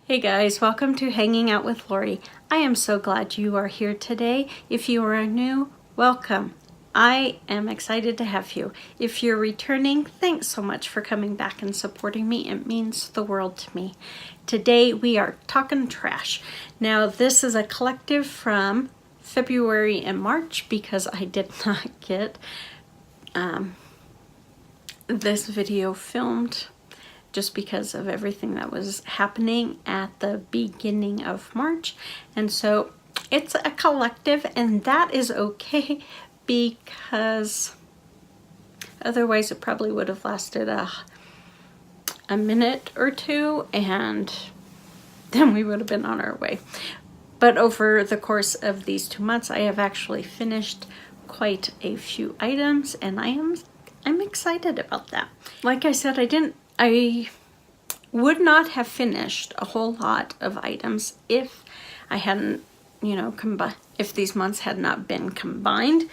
Hey guys, welcome to Hanging Out with Lori. I am so glad you are here today. If you are new, welcome. I am excited to have you. If you're returning, thanks so much for coming back and supporting me. It means the world to me. Today we are talking trash. Now this is a collective from February and March because I did not get this video filmed just because of everything that was happening at the beginning of March. And so it's a collective, and that is okay because otherwise it probably would have lasted a minute or two and then we would have been on our way. But over the course of these 2 months, I have actually finished quite a few items, and I'm excited about that. Like I said, I would not have finished a whole lot of items if I hadn't, if these months had not been combined.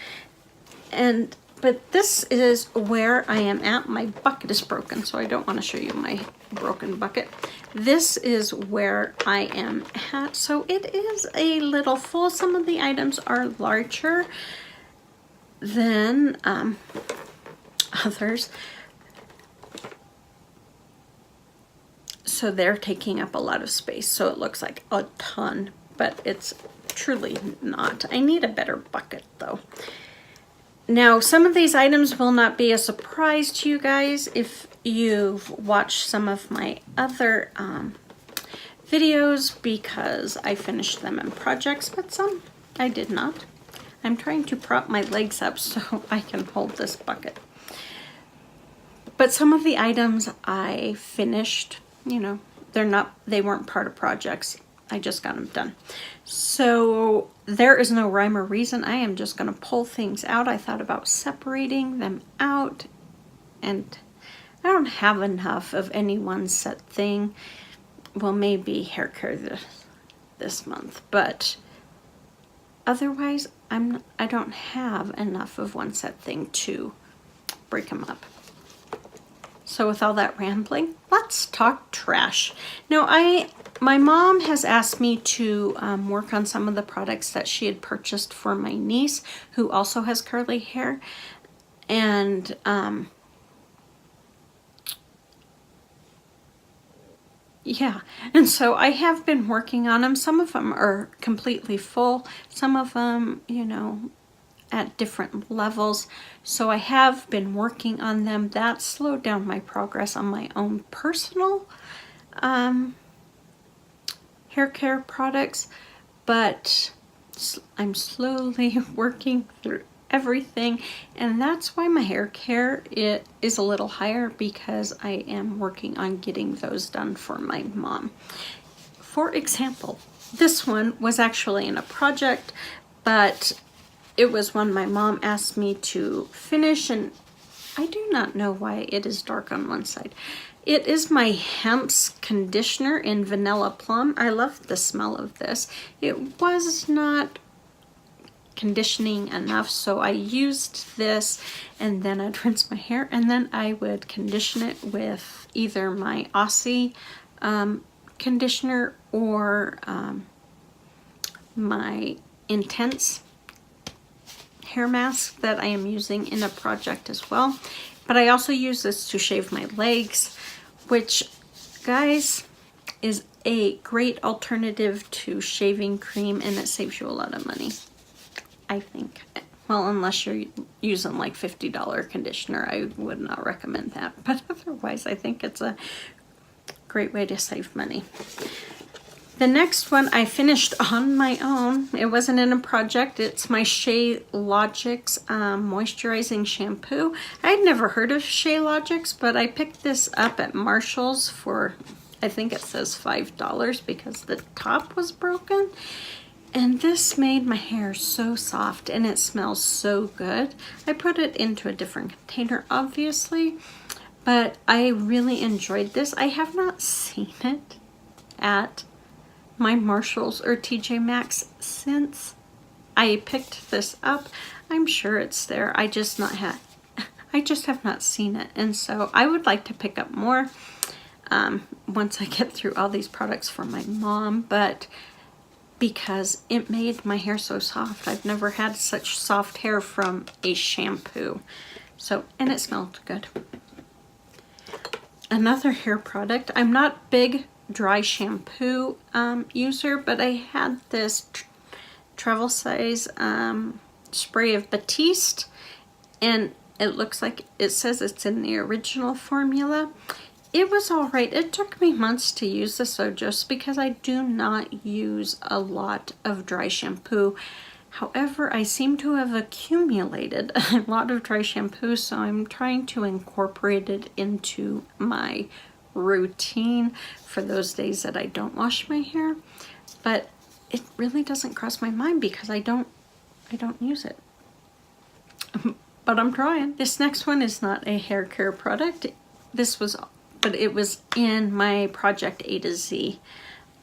But this is where I am at. My bucket is broken, so I don't want to show you my broken bucket. This is where I am at. So it is a little full. Some of the items are larger than others. So they're taking up a lot of space. So it looks like a ton, but it's truly not. I need a better bucket though. Now, some of these items will not be a surprise to you guys if you've watched some of my other videos, because I finished them in projects, but some I did not. I'm trying to prop my legs up so I can hold this bucket. But some of the items I finished, they weren't part of projects. I just got them done. So there is no rhyme or reason. I am just going to pull things out. I thought about separating them out, and I don't have enough of any one set thing. Well, maybe hair care this month, but otherwise I don't have enough of one set thing to break them up. So with all that rambling, let's talk trash. Now, my mom has asked me to work on some of the products that she had purchased for my niece, who also has curly hair. And yeah, and so I have been working on them. Some of them are completely full. Some of them, at different levels. So I have been working on them. That slowed down my progress on my own personal hair care products, but I'm slowly working through everything, and that's why my hair care is a little higher, because I am working on getting those done for my mom. For example, this one was actually in a project, but it was one my mom asked me to finish, and I do not know why it is dark on one side. It is my Hempz conditioner in Vanilla Plum. I love the smell of this. It was not conditioning enough, so I used this, and then I'd rinse my hair, and then I would condition it with either my Aussie conditioner or my Intense hair mask that I am using in a project as well. But I also use this to shave my legs, which, guys, is a great alternative to shaving cream, and it saves you a lot of money, I think. Well, unless you're using like $50 conditioner, I would not recommend that. But otherwise, I think it's a great way to save money. The next one I finished on my own. It wasn't in a project. It's my SheaLogics moisturizing shampoo. I'd never heard of SheaLogics, but I picked this up at Marshall's for, I think it says $5, because the top was broken. And this made my hair so soft, and it smells so good. I put it into a different container, obviously, but I really enjoyed this. I have not seen it at my Marshalls or TJ Maxx since I picked this up. I'm sure it's there. I just have not seen it, and so I would like to pick up more. once I get through all these products for my mom, but because it made my hair so soft. I've never had such soft hair from a shampoo. So, and it smelled good. Another hair product. I'm not big dry shampoo user, but I had this travel size spray of Batiste, and it looks like it says it's in the original formula. It was all right. It took me months to use this though, just because I do not use a lot of dry shampoo. However, I seem to have accumulated a lot of dry shampoo, so I'm trying to incorporate it into my routine for those days that I don't wash my hair. But it really doesn't cross my mind because I don't use it. But I'm trying. This next one is not a hair care product. But it was in my Project A to Z.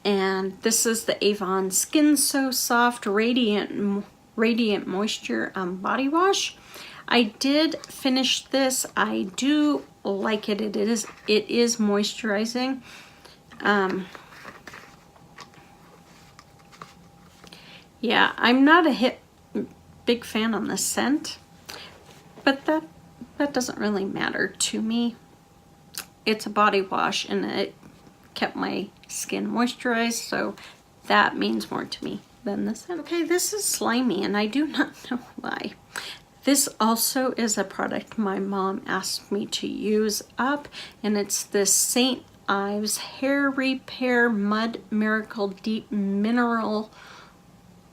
And this is the Avon Skin So Soft Radiant Moisture Body Wash. I did finish this. I do like it. It is moisturizing. Yeah, I'm not a big fan on the scent, but that doesn't really matter to me. It's a body wash and it kept my skin moisturized, so that means more to me than the scent. Okay, this is slimy and I do not know why. This also is a product my mom asked me to use up, and it's this St. Ives Hair Repair Mud Miracle Deep Mineral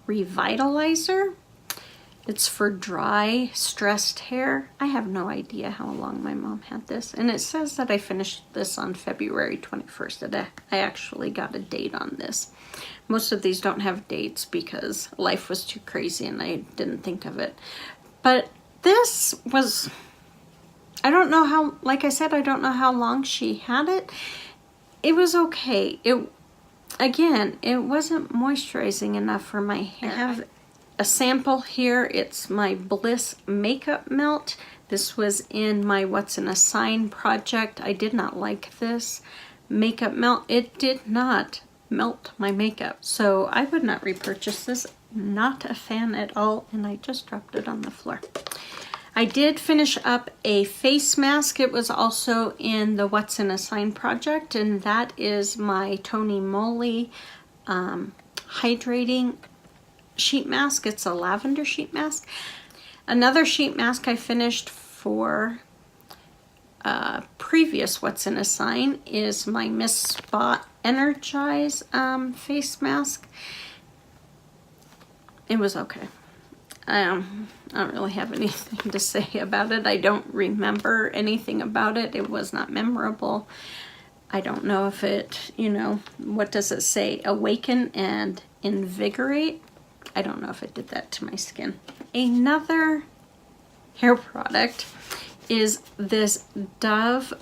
Revitalizer. It's for dry, stressed hair. I have no idea how long my mom had this. And it says that I finished this on February 21st. I actually got a date on this. Most of these don't have dates because life was too crazy and I didn't think of it. But this was, I don't know how, like I said, I don't know how long she had it. It was okay. Again, it wasn't moisturizing enough for my hair. I have a sample here. It's my Bliss Makeup Melt. This was in my What's in a Sign project. I did not like this makeup melt. It did not melt my makeup, so I would not repurchase this. Not a fan at all, and I just dropped it on the floor. I did finish up a face mask. It was also in the What's in a Sign project, and that is my Tony Moly hydrating sheet mask. It's a lavender sheet mask. Another sheet mask I finished for previous What's in a Sign is my Miss Spot Energize face mask. It was okay. I don't really have anything to say about it. I don't remember anything about it. It was not memorable. I don't know if it, what does it say? Awaken and invigorate? I don't know if it did that to my skin. Another hair product is this Dove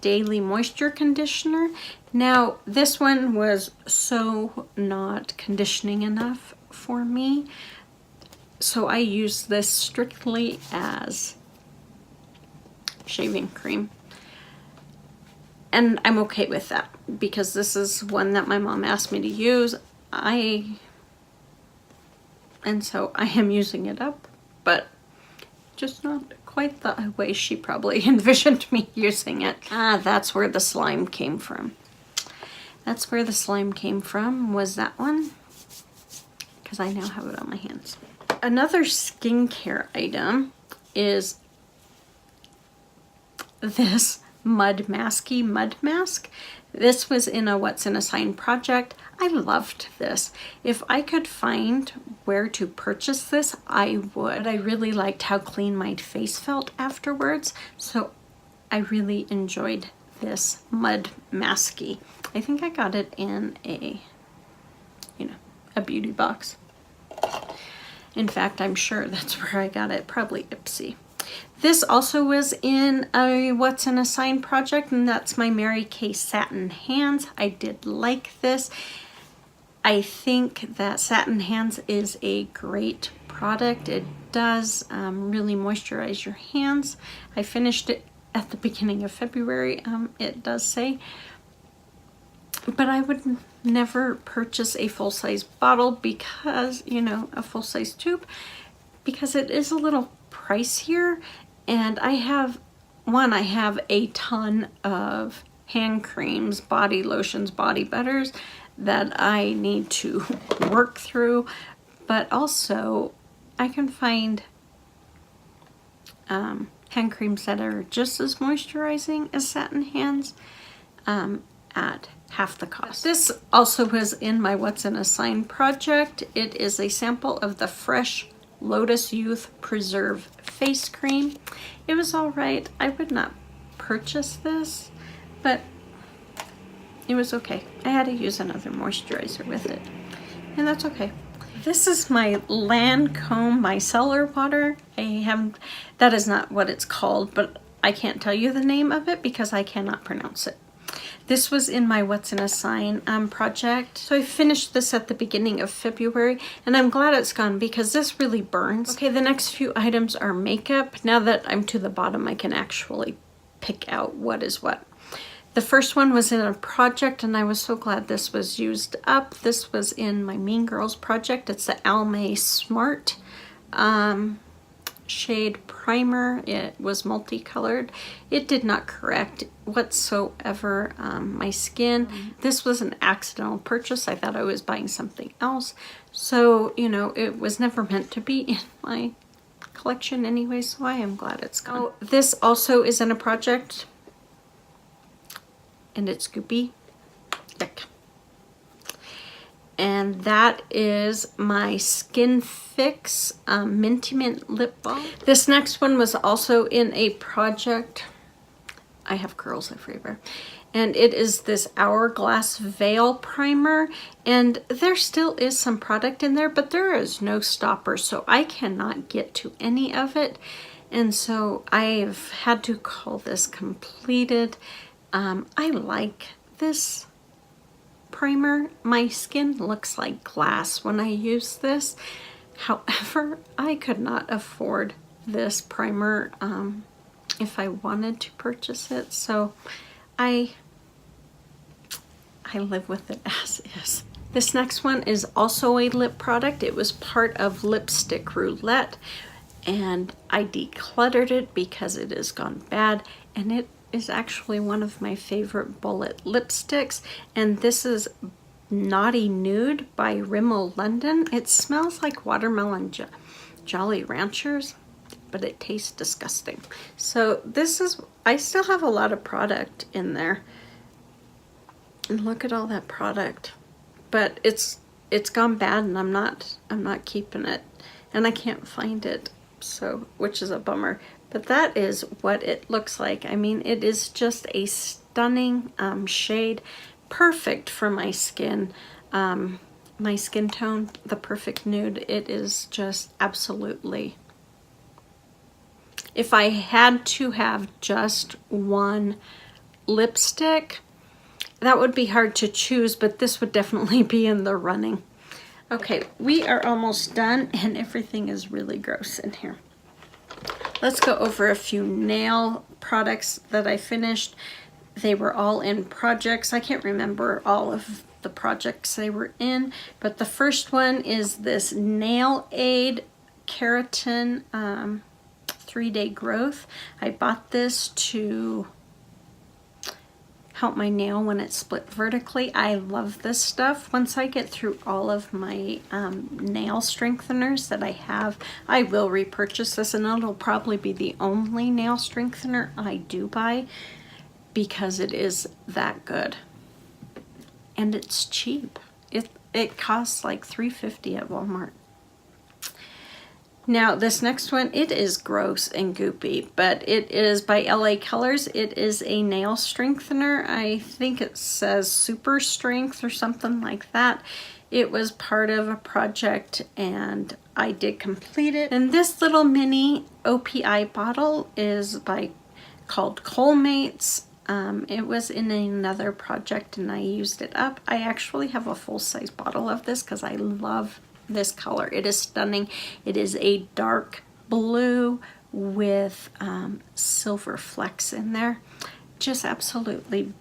Daily Moisture Conditioner. Now, this one was so not conditioning enough for me, so I use this strictly as shaving cream. And I'm okay with that because this is one that my mom asked me to use. And so I am using it up, but just not quite the way she probably envisioned me using it. That's where the slime came from. That's where the slime came from, was that one, because I now have it on my hands. Another skincare item is this Mud mask. This was in a What's in a Sign project. I loved this. If I could find where to purchase this, I would. But I really liked how clean my face felt afterwards, so I really enjoyed this Mud Masky. I think I got it in a beauty box. In fact, I'm sure that's where I got it, probably Ipsy. This also was in a What's in a Sign project, and that's my Mary Kay Satin Hands. I did like this. I think that Satin Hands is a great product. It does really moisturize your hands. I finished it at the beginning of February, it does say. But I would never purchase a full-size bottle because, you know, a full-size tube, because it is a little pricier. And I have a ton of hand creams, body lotions, body butters that I need to work through. But also, I can find hand creams that are just as moisturizing as Satin Hands at half the cost. This also was in my What's in a Sign project. It is a sample of the Fresh Lotus Youth Preserve face cream. It was all right. I would not purchase this, but it was okay. I had to use another moisturizer with it, and that's okay. This is my Lancome micellar water. That is not what it's called, but I can't tell you the name of it because I cannot pronounce it. This was in my What's in a Sign project. So I finished this at the beginning of February, and I'm glad it's gone because this really burns. Okay, the next few items are makeup. Now that I'm to the bottom, I can actually pick out what is what. The first one was in a project, and I was so glad this was used up. This was in my Mean Girls project. It's the Almay Smart shade primer. It was multicolored. It did not correct whatsoever my skin. This was an accidental purchase. I thought I was buying something else. So, you know, it was never meant to be in my collection anyway, so I am glad it's gone. Oh, this also is in a project, and it's goopy. Yuck. And that is my Skin Fix Minty Mint Lip Balm. This next one was also in a project. I have curls everywhere. And it is this Hourglass Veil Primer. And there still is some product in there, but there is no stopper, so I cannot get to any of it. And so I've had to call this completed. I like this primer. My skin looks like glass when I use this. However, I could not afford this primer if I wanted to purchase it, so I live with it as is. This next one is also a lip product. It was part of Lipstick Roulette, and I decluttered it because it has gone bad, and it is actually one of my favorite bullet lipsticks, and this is Naughty Nude by Rimmel London. It smells like watermelon Jolly Ranchers, but it tastes disgusting. So this is, I still have a lot of product in there, and look at all that product, but it's gone bad, and I'm not keeping it, and I can't find it, so, which is a bummer. But that is what it looks like. I mean, it is just a stunning shade, perfect for my skin tone, the perfect nude. It is just absolutely. If I had to have just one lipstick, that would be hard to choose, but this would definitely be in the running. Okay, we are almost done, and everything is really gross in here. Let's go over a few nail products that I finished. They were all in projects. I can't remember all of the projects they were in, but the first one is this Nail Aid Keratin 3-Day Growth. I bought this to help my nail when it's split vertically. I love this stuff. Once I get through all of my nail strengtheners that I have, I will repurchase this, and it'll probably be the only nail strengthener I do buy because it is that good. And it's cheap. It costs like $3.50 at Walmart. Now this next one, it is gross and goopy, but it is by LA Colors. It is a nail strengthener. I think it says Super Strength or something like that. It was part of a project and I did complete it. And this little mini OPI bottle is called Colmates. It was in another project and I used it up. I actually have a full-size bottle of this because I love this color. It is stunning. It is a dark blue with silver flecks in there. Just absolutely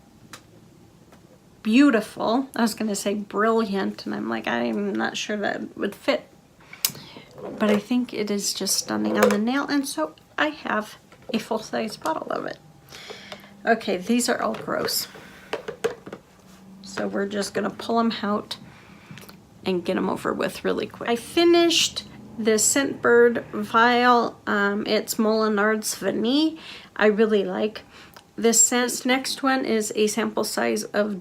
beautiful. I was going to say brilliant, and I'm like, I'm not sure that would fit. But I think it is just stunning on the nail, and so I have a full-size bottle of it. Okay, these are all gross. So we're just going to pull them out and get them over with really quick. I finished the Scentbird vial. It's Molinard's Vanille. I really like this scent. Next one is a sample size of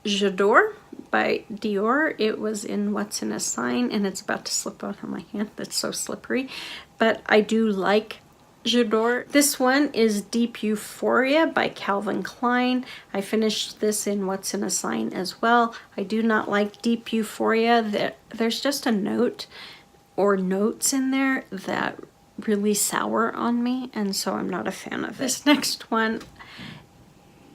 J'adore by Dior. It was in What's in a Sign, and it's about to slip out of my hand. It's so slippery, but I do like J'adore. This one is Deep Euphoria by Calvin Klein. I finished this in What's in a Sign as well. I do not like Deep Euphoria. There's just a note or notes in there that really sour on me, and so I'm not a fan of it. This next one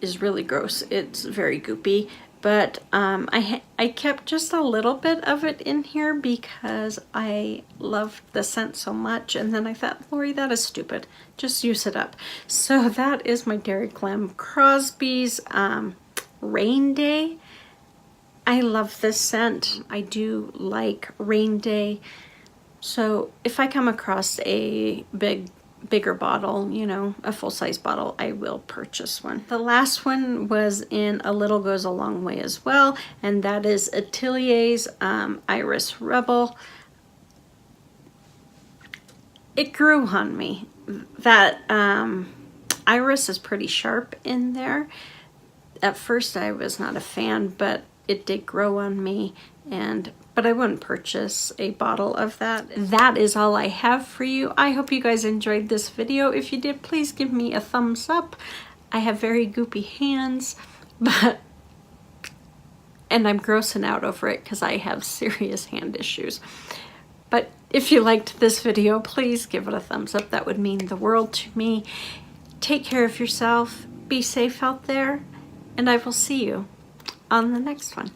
is really gross. It's very goopy, but I kept just a little bit of it in here because I loved the scent so much, and then I thought, Lori, that is stupid. Just use it up. So that is my Dairy Glam Crosby's Rain Day. I love this scent. I do like Rain Day. So if I come across a bigger bottle, you know, a full-size bottle, I will purchase one. The last one was in A Little Goes a Long Way as well, and that is Atelier's Iris Rebel. It grew on me. That iris is pretty sharp in there. At first I was not a fan, but it did grow on me, but I wouldn't purchase a bottle of that. That is all I have for you. I hope you guys enjoyed this video. If you did, please give me a thumbs up. I have very goopy hands, and I'm grossing out over it because I have serious hand issues. But if you liked this video, please give it a thumbs up. That would mean the world to me. Take care of yourself. Be safe out there, and I will see you on the next one.